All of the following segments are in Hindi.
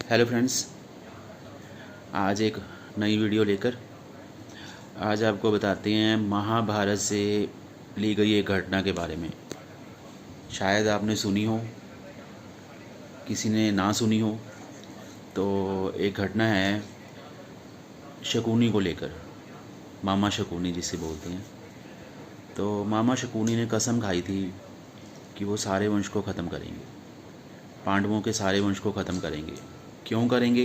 हेलो फ्रेंड्स, आज एक नई वीडियो लेकर आज आपको बताते हैं महाभारत से ली गई एक घटना के बारे में। शायद आपने सुनी हो, किसी ने ना सुनी हो। तो एक घटना है शकुनी को लेकर, मामा शकुनी जिसे बोलते हैं। तो मामा शकुनी ने कसम खाई थी कि वो सारे वंश को ख़त्म करेंगे, पांडवों के सारे वंश को ख़त्म करेंगे। क्यों करेंगे,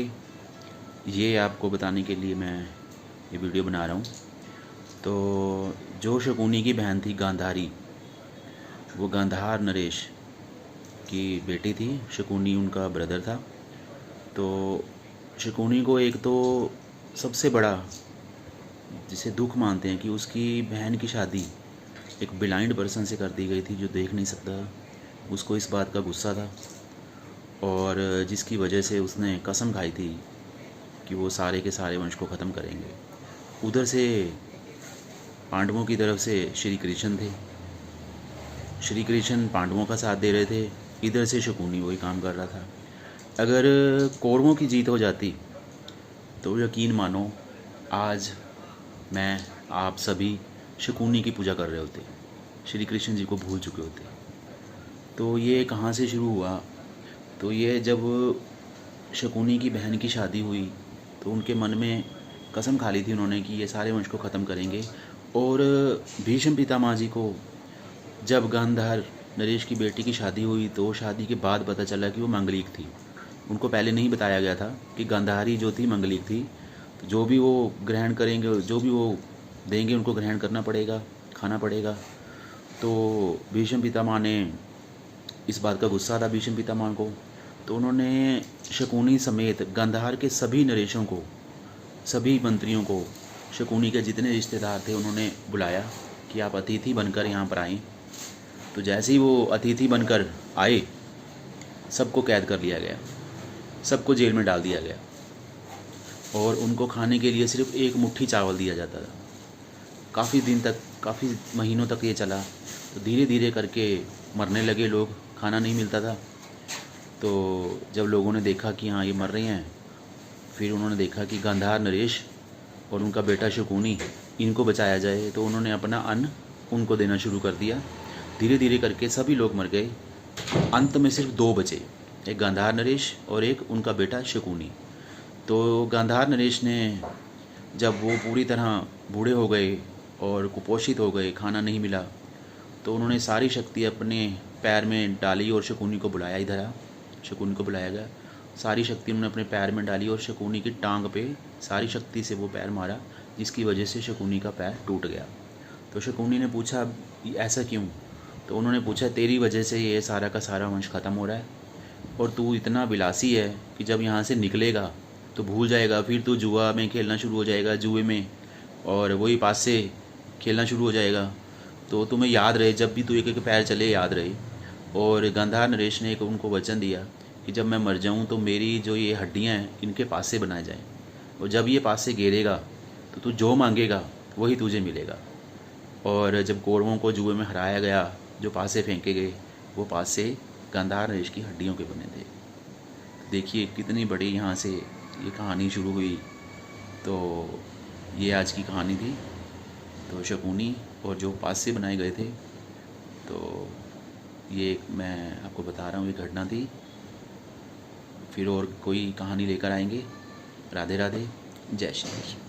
ये आपको बताने के लिए मैं ये वीडियो बना रहा हूँ। तो जो शकुनी की बहन थी गांधारी, वो गांधार नरेश की बेटी थी। शकुनी उनका ब्रदर था। तो शकुनी को एक तो सबसे बड़ा जिसे दुख मानते हैं कि उसकी बहन की शादी एक ब्लाइंड पर्सन से कर दी गई थी जो देख नहीं सकता। उसको इस बात का गुस्सा था और जिसकी वजह से उसने कसम खाई थी कि वो सारे के सारे वंश को ख़त्म करेंगे। उधर से पांडवों की तरफ से श्री कृष्ण थे। श्री कृष्ण पांडवों का साथ दे रहे थे, इधर से शकुनी वही काम कर रहा था। अगर कौरवों की जीत हो जाती तो यकीन मानो आज मैं आप सभी शकुनी की पूजा कर रहे होते, श्री कृष्ण जी को भूल चुके होते। तो ये कहाँ से शुरू हुआ, तो ये जब शकुनी की बहन की शादी हुई तो उनके मन में कसम खा ली थी उन्होंने कि ये सारे वंश को ख़त्म करेंगे। और भीष्म पितामह जी को जब गांधार नरेश की बेटी की शादी हुई तो शादी के बाद पता चला कि वो मंगलीक थी। उनको पहले नहीं बताया गया था कि गांधारी जो थी मंगलीक थी। तो जो भी वो ग्रहण करेंगे, जो भी वो देंगे, उनको ग्रहण करना पड़ेगा, खाना पड़ेगा। तो भीष्म पितामह ने इस बात का गुस्सा था भीष्म पितामह को। तो उन्होंने शकुनी समेत गांधार के सभी नरेशों को, सभी मंत्रियों को, शकुनी के जितने रिश्तेदार थे उन्होंने बुलाया कि आप अतिथि बनकर यहाँ पर आएँ। तो जैसे ही वो अतिथि बनकर आए, सबको कैद कर लिया गया, सबको जेल में डाल दिया गया और उनको खाने के लिए सिर्फ एक मुट्ठी चावल दिया जाता था। काफ़ी दिन तक, काफ़ी महीनों तक ये चला। तो धीरे धीरे करके मरने लगे लोग, खाना नहीं मिलता था। तो जब लोगों ने देखा कि हाँ ये मर रहे हैं, फिर उन्होंने देखा कि गांधार नरेश और उनका बेटा शकुनी, इनको बचाया जाए। तो उन्होंने अपना अन्न उनको देना शुरू कर दिया। धीरे धीरे करके सभी लोग मर गए। अंत में सिर्फ दो बचे, एक गांधार नरेश और एक उनका बेटा शकुनी। तो गांधार नरेश ने जब वो पूरी तरह बूढ़े हो गए और कुपोषित हो गए, खाना नहीं मिला, तो उन्होंने सारी शक्ति अपने पैर में डाली और शकुनी को बुलाया। इधर आ, शकुनी को बुलाया गया। सारी शक्ति उन्होंने अपने पैर में डाली और शकुनी की टांग पे सारी शक्ति से वो पैर मारा, जिसकी वजह से शकुनी का पैर टूट गया। तो शकुनी ने पूछा ऐसा क्यों? तो उन्होंने पूछा तेरी वजह से ये सारा का सारा वंश ख़त्म हो रहा है और तू इतना विलासी है कि जब यहाँ से निकलेगा तो भूल जाएगा, फिर तू जुआ में खेलना शुरू हो जाएगा, जुए में, और वही पास से खेलना शुरू हो जाएगा। तो तुम्हें याद रहे, जब भी तू एक एक पैर चले याद रहे। और गांधार नरेश ने एक उनको वचन दिया कि जब मैं मर जाऊँ तो मेरी जो ये हड्डियाँ हैं इनके पास से बनाए जाएँ, और जब ये पास से गिरेगा तो तू जो मांगेगा वही तुझे मिलेगा। और जब कौरवों को जुए में हराया गया, जो पासे फेंके गए वो पासे गांधार नरेश की हड्डियों के बने थे। देखिए कितनी बड़ी यहाँ से ये कहानी शुरू हुई। तो ये आज की कहानी थी। तो शकुनी और जो पासे बनाए गए थे, तो ये मैं आपको बता रहा हूँ, ये घटना थी। फिर और कोई कहानी लेकर आएंगे। राधे राधे, जय श्री कृष्ण।